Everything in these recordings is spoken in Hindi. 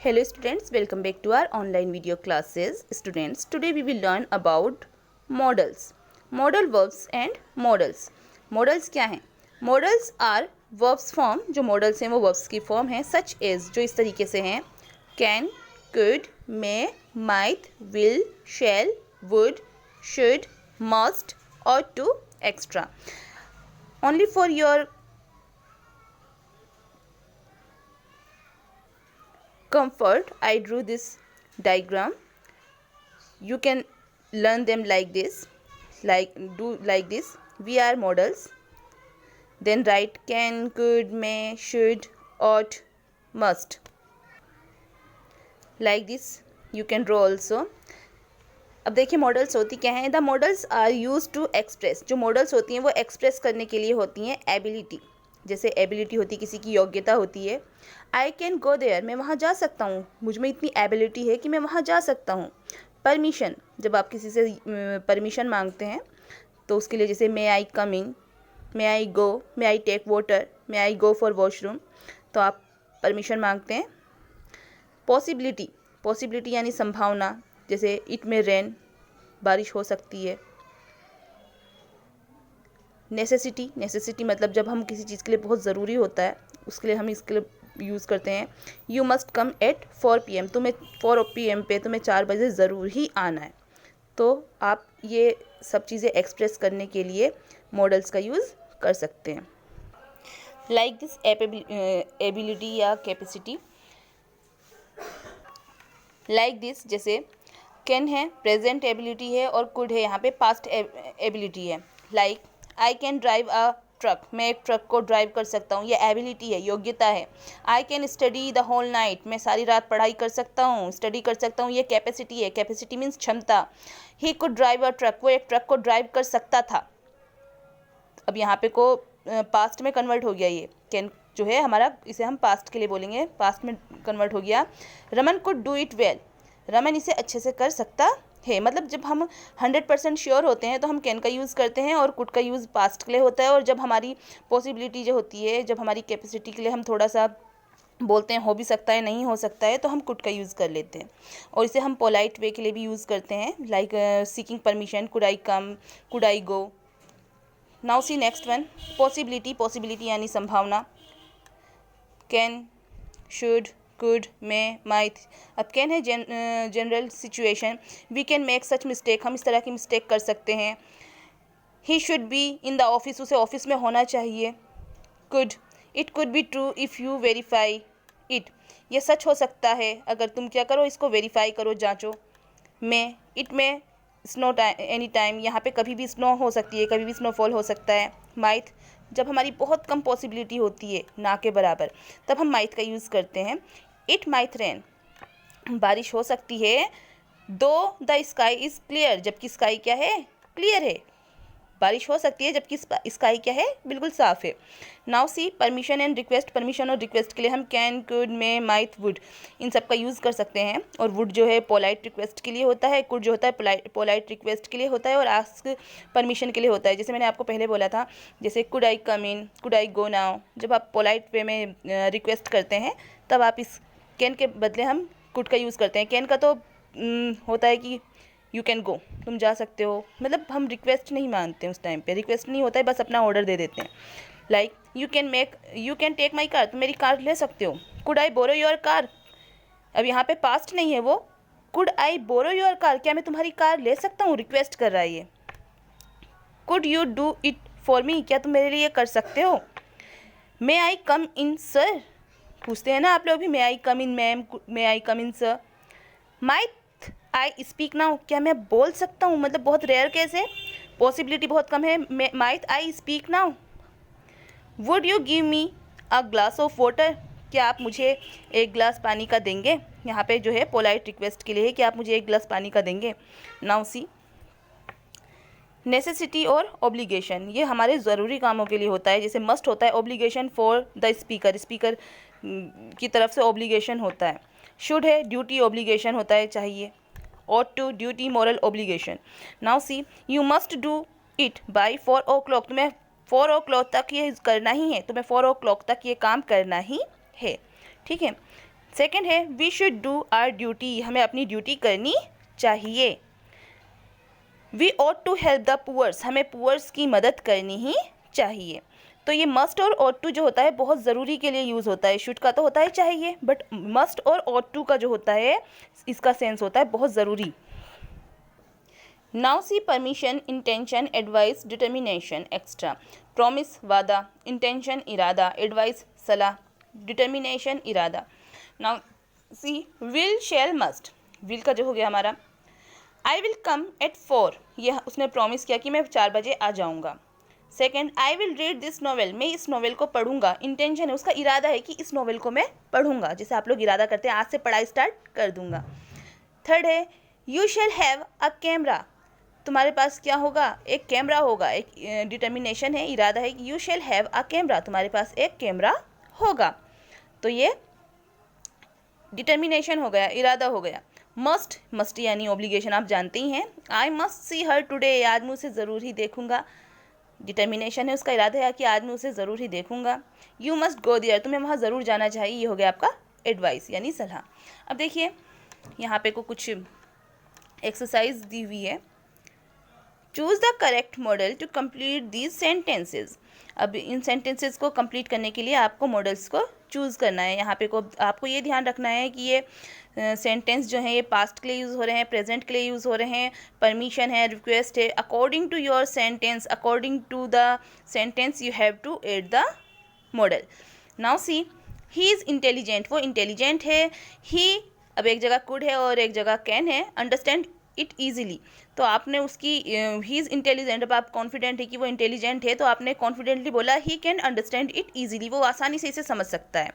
Hello students, welcome back to our online video classes. Students, today we will learn about modals. Modal verbs and modals. Modals क्या हैं? Modals are verbs form. जो modals हैं वो verbs की form है, such as जो इस तरीके से हैं can, could, may, might, will, shall, would, should, must, ought to, etc. Only for your comfort, I drew this diagram. You can learn them like this, do like this. We are modals. Then write can, could, may, should, ought, must. Like this you can draw also. अब देखिए मॉडल्स होती क्या हैं. The models are use to express. जो मॉडल्स होती हैं वो एक्सप्रेस करने के लिए होती हैं एबिलिटी. जैसे एबिलिटी होती है, किसी की योग्यता होती है. आई कैन गो देयर, मैं वहाँ जा सकता हूँ, मुझ में इतनी एबिलिटी है कि मैं वहाँ जा सकता हूँ. परमिशन, जब आप किसी से परमिशन मांगते हैं तो उसके लिए जैसे may I come in, may I go, may I take water, may I go for washroom, तो आप परमिशन मांगते हैं. पॉसिबिलिटी, पॉसिबिलिटी यानी संभावना, जैसे इट में रेन, बारिश हो सकती है. नेसेसिटी, नेसेसिटी मतलब जब हम किसी चीज़ के लिए बहुत ज़रूरी होता है उसके लिए हम इसके लिए यूज़ करते हैं. You must come at 4 PM, तुम्हें 4 PM पे तुम्हें 4 बजे ज़रूर ही आना है. तो आप ये सब चीज़ें एक्सप्रेस करने के लिए मॉडल्स का यूज़ कर सकते हैं. लाइक दिस एबिलिटी या कैपेसिटी. लाइक दिस जैसे कैन है, प्रेजेंट एबिलिटी है, और कुड है यहाँ पे पास्ट एबिलिटी है. Like I can drive a truck, मैं एक ट्रक को ड्राइव कर सकता हूँ, ये एबिलिटी है, योग्यता है. I can study the whole night, मैं सारी रात पढ़ाई कर सकता हूँ, स्टडी कर सकता हूँ, ये कैपेसिटी है. कैपेसिटी मीन्स क्षमता. He could drive a truck, वो एक ट्रक को ड्राइव कर सकता था. अब यहाँ पे को पास्ट में कन्वर्ट हो गया. ये कैन जो है हमारा, इसे हम पास्ट के लिए बोलेंगे, पास्ट में कन्वर्ट हो गया. Raman could do it well, Raman इसे अच्छे से कर सकता है. मतलब जब हम 100% श्योर होते हैं तो हम कैन का यूज़ करते हैं, और कुड का यूज़ पास्ट के लिए होता है. और जब हमारी पॉसिबिलिटी जो होती है, जब हमारी कैपेसिटी के लिए हम थोड़ा सा बोलते हैं हो भी सकता है, नहीं हो सकता है, तो हम कुड का यूज़ कर लेते हैं. और इसे हम पोलाइट वे के लिए भी यूज़ करते हैं. Like seeking permission, could I come, could I go. Now see next one, possibility. Possibility यानी संभावना. Can, should, could, may, might. अब कैन है general situation. We can make such mistake, हम इस तरह की मिस्टेक कर सकते हैं. He should be in the office, उसे ऑफिस में होना चाहिए. Could, it could be true if you verify it, ये सच हो सकता है अगर तुम क्या करो, इसको वेरीफाई करो, जांचो. मे, इट में स्नो एनी टाइम, यहाँ पे कभी भी स्नो हो सकती है, कभी भी स्नोफॉल हो सकता है. माइट, जब हमारी बहुत कम पॉसिबिलिटी होती है, ना के बराबर, तब हम माइट का यूज़ करते हैं. इट माइट रेन, बारिश हो सकती है. दो द स्काई इज़ क्लियर, जबकि स्काई क्या है, क्लियर है. बारिश हो सकती है जबकि स्काई क्या है, बिल्कुल साफ़ है. Now see permission and request. Permission और रिक्वेस्ट के लिए हम can, could, may, might, would, इन सब का यूज़ कर सकते हैं. और वुड जो है पोलाइट रिक्वेस्ट के लिए होता है, कुड जो होता है पोलाइट रिक्वेस्ट के लिए होता है, और आस्क परमिशन के लिए होता है. जैसे मैंने आपको पहले बोला था, जैसे could I come in, could I go now. जब आप पोलाइट वे में रिक्वेस्ट करते हैं तब आप इस कैन के बदले हम कुड का यूज़ करते हैं. कैन का तो होता है कि यू कैन गो, तुम जा सकते हो, मतलब हम रिक्वेस्ट नहीं मानते हैं. उस टाइम पे रिक्वेस्ट नहीं होता है, बस अपना ऑर्डर दे देते हैं. Like you can take my car, तुम मेरी कार ले सकते हो. Could I borrow your car, अब यहाँ पे पास्ट नहीं है वो. Could I borrow your car, क्या मैं तुम्हारी कार ले सकता हूँ, रिक्वेस्ट कर रहा है ये. Could you do it for me, क्या तुम मेरे लिए कर सकते हो. मे आई कम इन सर, पूछते हैं ना आप लोग भी, may I come in ma'am, may I come in sir. Might I speak now, क्या मैं बोल सकता हूँ, मतलब बहुत रेयर केस है, पॉसिबिलिटी बहुत कम है. Might I speak now. Would you give me a glass of water, क्या आप मुझे एक गिलास पानी का देंगे. यहाँ पे जो है पोलाइट रिक्वेस्ट के लिए है कि आप मुझे एक गिलास पानी का देंगे. नाउ सी नेसेसिटी और ऑब्लिगेशन, ये हमारे ज़रूरी कामों के लिए होता है. जैसे मस्ट होता है, obligation for the speaker, speaker की तरफ से ऑब्लिगेशन होता है. शुड है, ड्यूटी ऑब्लिगेशन होता है, चाहिए. ought to, duty moral obligation. Now see you must do it by 4 o'clock, तुम्हें 4 o'clock तक ये करना ही है, तुम्हें 4 o'clock तक ये काम करना ही है. ठीक है. सेकेंड है we should do our duty, हमें अपनी ड्यूटी करनी चाहिए। We ought to help the poors, हमें पुअर्स की मदद करनी ही चाहिए। तो ये मस्ट और ought टू जो होता है बहुत ज़रूरी के लिए यूज़ होता है। शुड का तो होता है चाहिए, बट मस्ट और ought टू का जो होता है इसका सेंस होता है बहुत ज़रूरी। Now see permission, intention, advice, determination, extra. Promise वादा, इंटेंशन इरादा, एडवाइस सलाह, डिटर्मिनेशन इरादा। Now see will, shall, must. Will का जो हो गया हमारा आई विल कम एट 4, यह उसने प्रॉमिस किया कि मैं 4 बजे आ जाऊँगा। Second I will read this novel, मैं इस नॉवेल को पढ़ूंगा। इंटेंशन है, उसका इरादा है कि इस नॉवेल को मैं पढ़ूंगा, जैसे आप लोग इरादा करते हैं आज से पढ़ाई स्टार्ट कर दूंगा। थर्ड है you shall have a camera, तुम्हारे पास क्या होगा, एक कैमरा होगा। एक डिटर्मिनेशन है, इरादा है कि you shall have a camera, तुम्हारे पास एक कैमरा होगा। तो ये डिटर्मिनेशन हो गया, इरादा हो गया। मस्ट, मस्ट यानी ऑब्लिगेशन, आप जानते ही हैं। I must see her today, आज मैं उसे ज़रूर ही देखूंगा। डिटर्मिनेशन है, उसका इरादा है कि आज मैं उसे ज़रूर ही देखूंगा। यू मस्ट गो देयर, तुम्हें वहाँ ज़रूर जाना चाहिए, ये हो गया आपका एडवाइस यानी सलाह। अब देखिए यहाँ पे को कुछ एक्सरसाइज दी हुई है। Choose the correct model to complete these sentences. अब इन सेंटेंसेस को कंप्लीट करने के लिए आपको मॉडल्स को चूज़ करना है। यहाँ पे को आपको ये ध्यान रखना है कि ये सेंटेंस जो है ये पास्ट के लिए यूज़ हो रहे हैं, प्रेजेंट के लिए यूज़ हो रहे हैं, परमिशन है, रिक्वेस्ट है। According to your sentence, according to the sentence you have to add the model. Now see he is intelligent, वो इंटेलिजेंट है। ही, अब एक जगह कुड है और एक जगह कैन है। अंडरस्टैंड इट ईजिली, तो आपने उसकी ही इज़ इंटेलिजेंट, अब आप कॉन्फिडेंट है कि वो इंटेलिजेंट है तो आपने कॉन्फिडेंटली बोला he can understand it easily, वो आसानी से इसे समझ सकता है।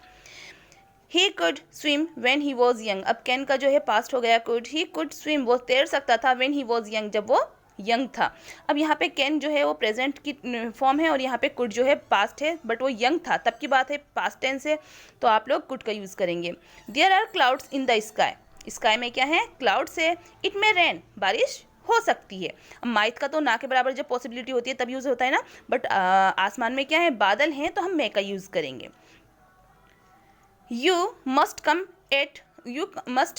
He could swim when he was young, अब कैन का जो है पास्ट हो गया कुड। ही कुड स्विम, वो तैर सकता था, व्हेन ही वॉज यंग, जब वो यंग था। अब यहाँ पे कैन जो है वो प्रेजेंट की फॉर्म है और यहाँ पे कुड जो है पास्ट है, बट वो यंग था तब की बात है, पास्ट टेंस है, तो आप लोग कुड का यूज़ करेंगे। There are clouds in the sky, sky में क्या है, क्लाउड्स है। इट में रेन, बारिश हो सकती है। अब माइट का तो ना के बराबर जब पॉसिबिलिटी होती है तब यूज़ होता है ना, बट आसमान में क्या है, बादल हैं, तो हम मे का यूज़ करेंगे। यू मस्ट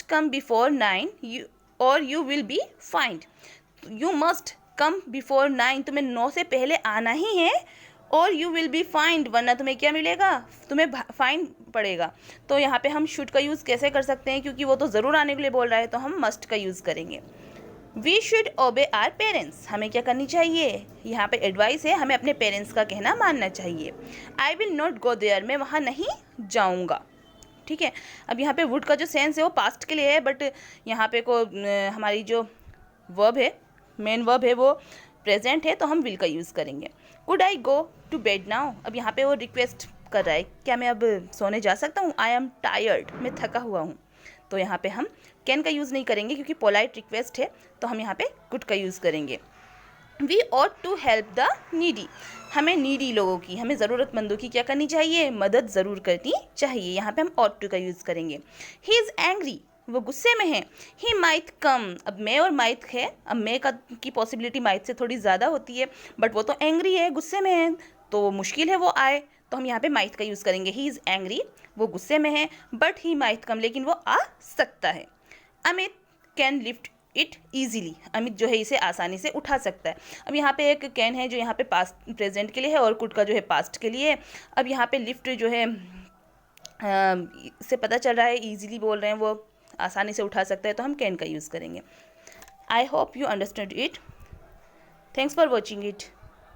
कम बिफोर 9 और you will be find. You must come before 9, तुम्हें 9 से पहले आना ही है, और यू विल बी फाइंड, वरना तुम्हें क्या मिलेगा, तुम्हें फाइन पड़ेगा। तो यहाँ पे हम शुड का यूज़ कैसे कर सकते हैं, क्योंकि वो तो ज़रूर आने के लिए बोल रहा है, तो हम मस्ट का यूज़ करेंगे। We should obey our parents, हमें क्या करनी चाहिए, यहाँ पे एडवाइस है, हमें अपने पेरेंट्स का कहना मानना चाहिए। I will not go there, मैं वहाँ नहीं जाऊँगा। ठीक है, अब यहाँ पे वुड का जो सेंस है वो पास्ट के लिए है, बट यहाँ पे को हमारी जो वर्ब है, मेन वर्ब है, वो प्रेजेंट है, तो हम विल का यूज़ करेंगे। Could I go to bed now, अब यहाँ पे वो रिक्वेस्ट कर रहा है, क्या मैं अब सोने जा सकता हूँ। आई एम टायर्ड, मैं थका हुआ हूँ, तो यहाँ पे हम कैन का यूज़ नहीं करेंगे क्योंकि पोलाइट रिक्वेस्ट है, तो हम यहाँ पे कुड का यूज़ करेंगे। We ought to help the needy, हमें नीडी लोगों की, हमें ज़रूरतमंदों की क्या करनी चाहिए, मदद ज़रूर करनी चाहिए। यहाँ पे हम ought टू का यूज़ करेंगे। ही इज़ एंग्री, वो गुस्से में है। ही माइट कम, अब मे और माइट है, अब मे का की पॉसिबिलिटी माइट से थोड़ी ज़्यादा होती है, बट वो तो एंग्री है, गुस्से में है, तो मुश्किल है वो आए, तो हम यहाँ पे माइट का यूज़ करेंगे। ही इज़ एंग्री, वो गुस्से में है, बट ही माइट कम, लेकिन वो आ सकता है। Amit can lift it easily, Amit जो है इसे आसानी से उठा सकता है। अब यहाँ पे एक कैन है जो यहाँ पे पास्ट प्रेजेंट के लिए है, और कुड का जो है पास्ट के लिए। अब यहाँ पे लिफ्ट जो है इससे पता चल रहा है ईजिली बोल रहे हैं, वो आसानी से उठा सकता है, तो हम कैन का यूज़ करेंगे। I hope you understand it. Thanks for watching it.